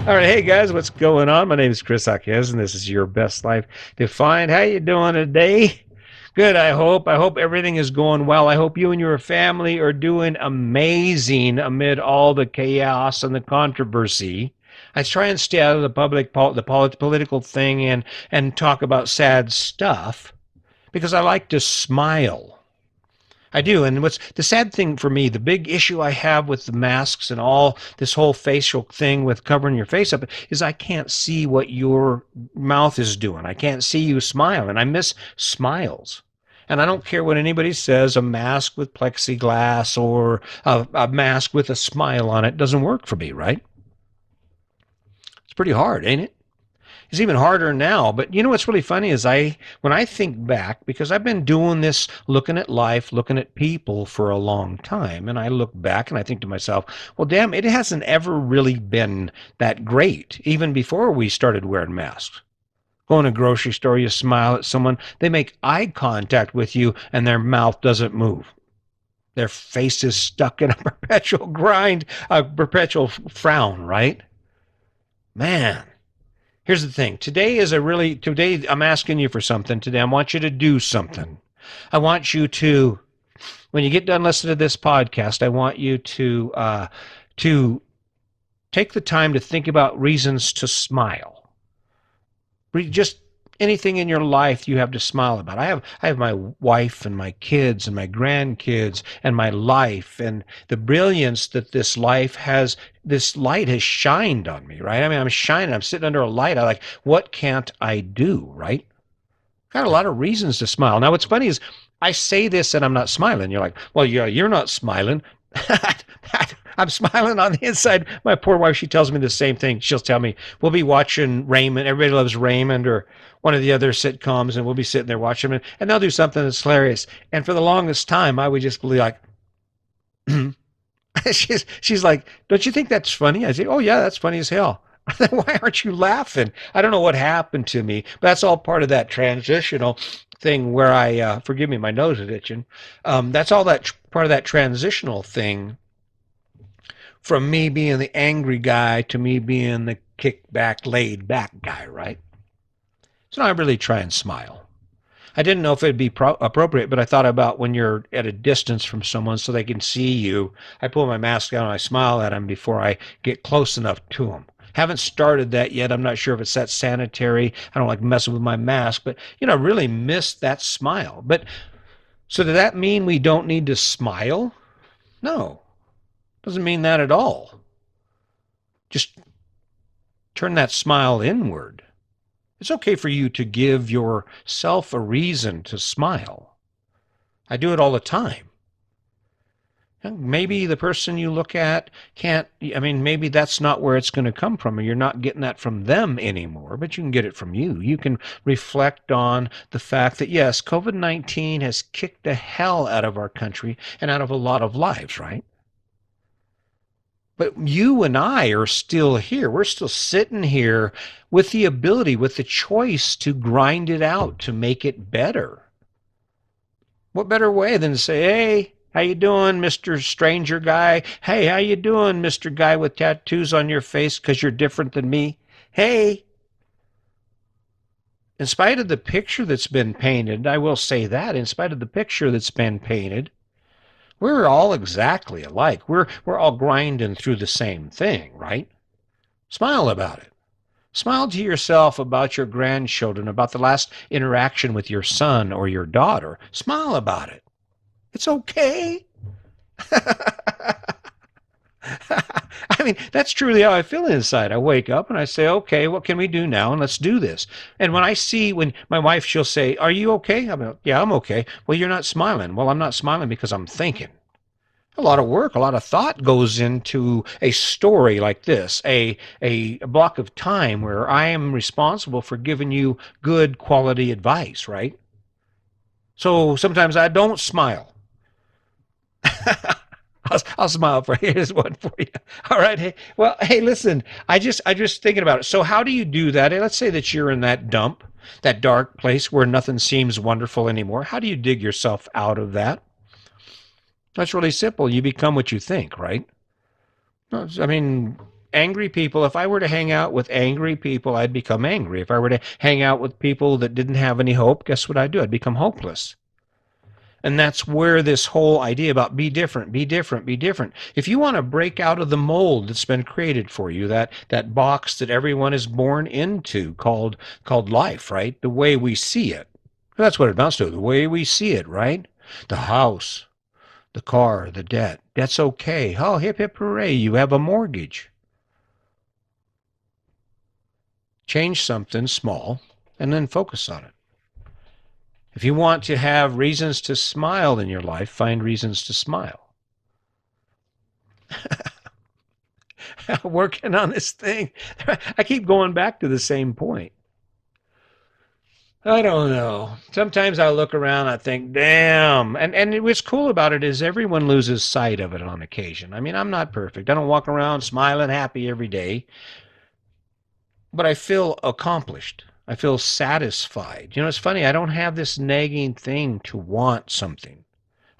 All right, hey guys, what's going on? My name is Chris Akez, and this is your best life defined. How you doing today? Good, I hope. I hope everything is going well. I hope you and your family are doing amazing amid all the chaos and the controversy. I try and stay out of the political thing and talk about sad stuff because I like to smile. I do. And what's the sad thing for me, the big issue I have with the masks and all this whole facial thing with covering your face up is I can't see what your mouth is doing. I can't see you smiling. I miss smiles. And I don't care what anybody says, a mask with plexiglass or a mask with a smile on it doesn't work for me, right? It's pretty hard, ain't it? It's even harder now. But you know what's really funny is when I think back, because I've been doing this, looking at life, looking at people for a long time, and I look back and I think to myself, well, damn, it hasn't ever really been that great, even before we started wearing masks. Go in a grocery store, you smile at someone, they make eye contact with you, and their mouth doesn't move. Their face is stuck in a perpetual grind, a perpetual frown, right? Man, here's the thing. Today I'm asking you for something today. I want you to do something. I want you to, when you get done listening to this podcast, I want you to take the time to think about reasons to smile. Just anything in your life you have to smile about. I have my wife and my kids and my grandkids and my life and the brilliance that this light has shined on me, right? I mean, I'm shining, I'm sitting under a light. I like, what can't I do, right? Got a lot of reasons to smile. Now, what's funny is I say this and I'm not smiling. You're like, well, yeah, you're not smiling. I'm smiling on the inside. My poor wife, she tells me the same thing. She'll tell me, we'll be watching Raymond. Everybody loves Raymond or one of the other sitcoms, and we'll be sitting there watching them, and they'll do something that's hilarious. And for the longest time, I would just be like, she's like, don't you think that's funny? I say, oh, yeah, that's funny as hell. Why aren't you laughing? I don't know what happened to me, but that's all part of that transitional thing where forgive me, my nose is itching. That's all part of that transitional thing from me being the angry guy to me being the kickback, laid back guy, right? So now I really try and smile. I didn't know if it'd be appropriate, but I thought about when you're at a distance from someone so they can see you. I pull my mask down and I smile at them before I get close enough to them. Haven't started that yet. I'm not sure if it's that sanitary. I don't like messing with my mask, but I really miss that smile. But so does that mean we don't need to smile? No, doesn't mean that at all. Just turn that smile inward. It's okay for you to give yourself a reason to smile. I do it all the time. Maybe the person you look at maybe that's not where it's going to come from, or you're not getting that from them anymore, but you can get it from you. You can reflect on the fact that, yes, COVID-19 has kicked the hell out of our country and out of a lot of lives, right? But you and I are still here. We're still sitting here with the ability, with the choice to grind it out, to make it better. What better way than to say, hey, how you doing, Mr. Stranger Guy? Hey, how you doing, Mr. Guy with tattoos on your face because you're different than me? Hey, in spite of the picture that's been painted, I will say that, in spite of the picture that's been painted, we're all exactly alike. We're all grinding through the same thing, right? Smile about it. Smile to yourself about your grandchildren, about the last interaction with your son or your daughter. Smile about it. It's okay. I mean, that's truly how I feel inside. I wake up and I say, okay, what can we do now? And let's do this. And when my wife, she'll say, are you okay? I'm like, yeah, I'm okay. Well, you're not smiling. Well, I'm not smiling because I'm thinking. A lot of work, a lot of thought goes into a story like this, a block of time where I am responsible for giving you good quality advice, right? So sometimes I don't smile. I'll smile for you. Here's one for you. All right. Hey, well, hey, listen. I just thinking about it. So how do you do that? Hey, let's say that you're in that dump, that dark place where nothing seems wonderful anymore. How do you dig yourself out of that? That's really simple. You become what you think, right? I mean, angry people, if I were to hang out with angry people, I'd become angry. If I were to hang out with people that didn't have any hope, guess what I'd do? I'd become hopeless. And that's where this whole idea about be different, be different, be different. If you want to break out of the mold that's been created for you, that box that everyone is born into called life, right? The way we see it. That's what it amounts to, the way we see it, right? The house, the car, the debt. That's okay. Oh, hip hip hooray, you have a mortgage. Change something small and then focus on it. If you want to have reasons to smile in your life, find reasons to smile. Working on this thing. I keep going back to the same point. I don't know. Sometimes I look around, I think, damn. And what's cool about it is everyone loses sight of it on occasion. I mean, I'm not perfect. I don't walk around smiling happy every day, but I feel accomplished. I feel satisfied. You know, it's funny. I don't have this nagging thing to want something.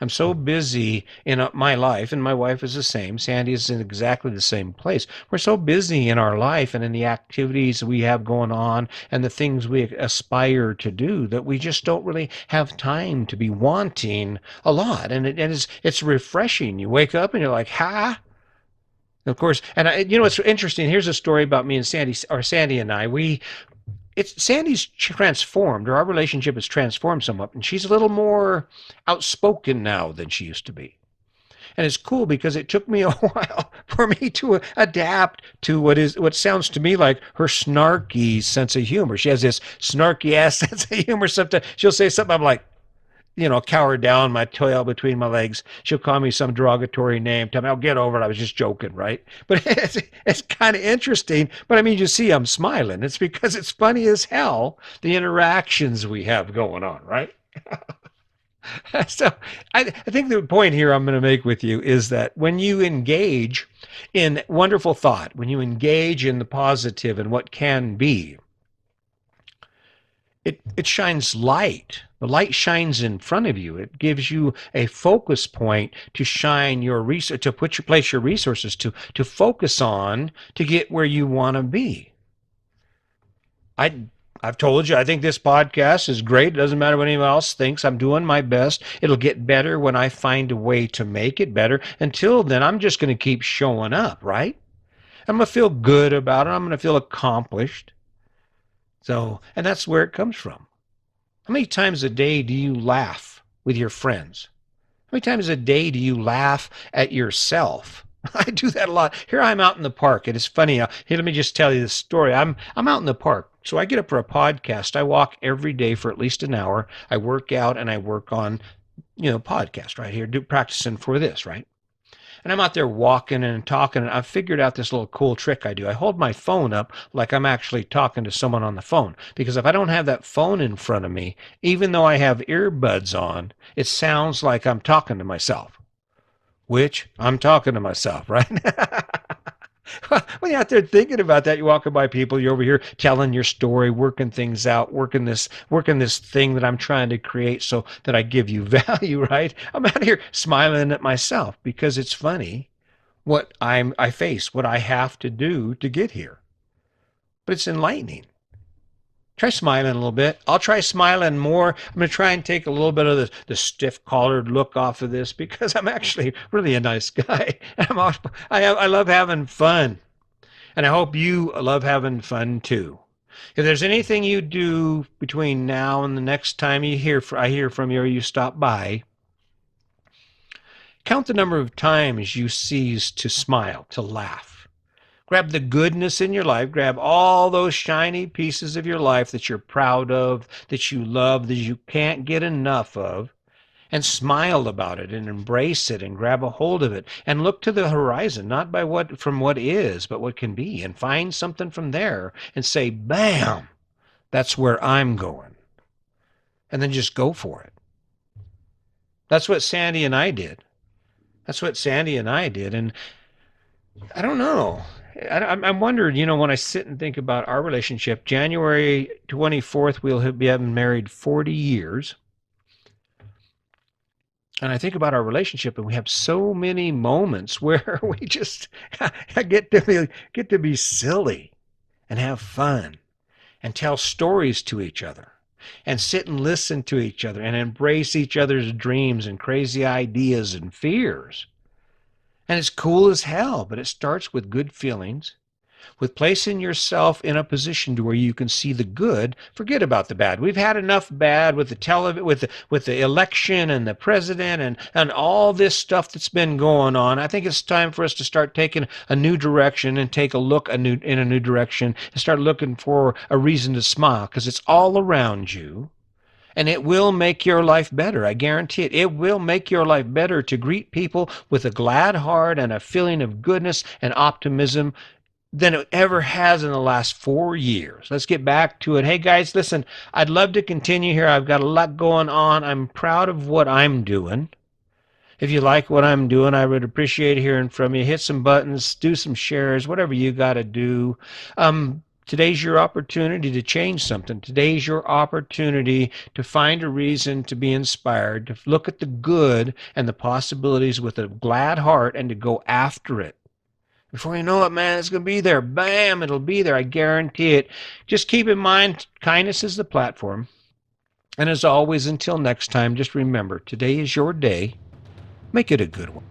I'm so busy in my life, and my wife is the same. Sandy is in exactly the same place. We're so busy in our life and in the activities we have going on and the things we aspire to do that we just don't really have time to be wanting a lot. And it's refreshing. You wake up and you're like, ha. Of course, and it's interesting. Here's a story about me and Sandy, or Sandy and I. It's Sandy's transformed, or our relationship has transformed somewhat, and she's a little more outspoken now than she used to be. And it's cool because it took me a while for me to adapt to what sounds to me like her snarky sense of humor. She has this snarky ass sense of humor. Sometimes she'll say something, I'm like, cower down, my tail between my legs. She'll call me some derogatory name. Tell me, I'll get over it. I was just joking, right? But it's kind of interesting. But I mean, you see, I'm smiling. It's because it's funny as hell, the interactions we have going on, right? So I think the point here I'm going to make with you is that when you engage in wonderful thought, when you engage in the positive and what can be, it shines light. The light shines in front of you. It gives you a focus point to shine your research, to place your resources to focus on to get where you want to be. I've told you, I think this podcast is great. It doesn't matter what anyone else thinks. I'm doing my best. It'll get better when I find a way to make it better. Until then, I'm just going to keep showing up, right? I'm going to feel good about it. I'm going to feel accomplished. So, and that's where it comes from. How many times a day do you laugh with your friends? How many times a day do you laugh at yourself? I do that a lot. Here I'm out in the park, and it's funny. Here, let me just tell you this story. I'm out in the park, so I get up for a podcast. I walk every day for at least an hour. I work out and I work on, podcast right here, practicing for this, right? And I'm out there walking and talking, and I've figured out this little cool trick I do. I hold my phone up like I'm actually talking to someone on the phone. Because if I don't have that phone in front of me, even though I have earbuds on, it sounds like I'm talking to myself. Which I'm talking to myself, right? When you're out there thinking about that, you're walking by people, you're over here telling your story, working things out, working this thing that I'm trying to create so that I give you value, right? I'm out here smiling at myself because it's funny what I face, what I have to do to get here. But it's enlightening. Try smiling a little bit. I'll try smiling more. I'm going to try and take a little bit of the stiff collared look off of this because I'm actually really a nice guy. I love having fun. And I hope you love having fun too. If there's anything you do between now and the next time I hear from you or you stop by, count the number of times you cease to smile, to laugh. Grab the goodness in your life. Grab all those shiny pieces of your life that you're proud of, that you love, that you can't get enough of, and smile about it and embrace it and grab a hold of it and look to the horizon, not from what is, but what can be, and find something from there and say, bam, that's where I'm going. And then just go for it. That's what Sandy and I did. And I don't know. I'm wondering, when I sit and think about our relationship, January 24th, we'll be having married 40 years. And I think about our relationship, and we have so many moments where we just get to be silly and have fun and tell stories to each other and sit and listen to each other and embrace each other's dreams and crazy ideas and fears. And it's cool as hell, but it starts with good feelings, with placing yourself in a position to where you can see the good, forget about the bad. We've had enough bad with the with the election and the president and all this stuff that's been going on. I think it's time for us to start taking a new direction and take a look in a new direction and start looking for a reason to smile, because it's all around you. And it will make your life better. I guarantee it. It will make your life better to greet people with a glad heart and a feeling of goodness and optimism than it ever has in the last 4 years. Let's get back to it. Hey guys, listen, I'd love to continue here. I've got a lot going on. I'm proud of what I'm doing. If you like what I'm doing, I would appreciate hearing from you. Hit some buttons, do some shares, whatever you got to do. Today's your opportunity to change something. Today's your opportunity to find a reason to be inspired, to look at the good and the possibilities with a glad heart and to go after it. Before you know it, man, it's going to be there. Bam, it'll be there. I guarantee it. Just keep in mind, kindness is the platform. And as always, until next time, just remember, today is your day. Make it a good one.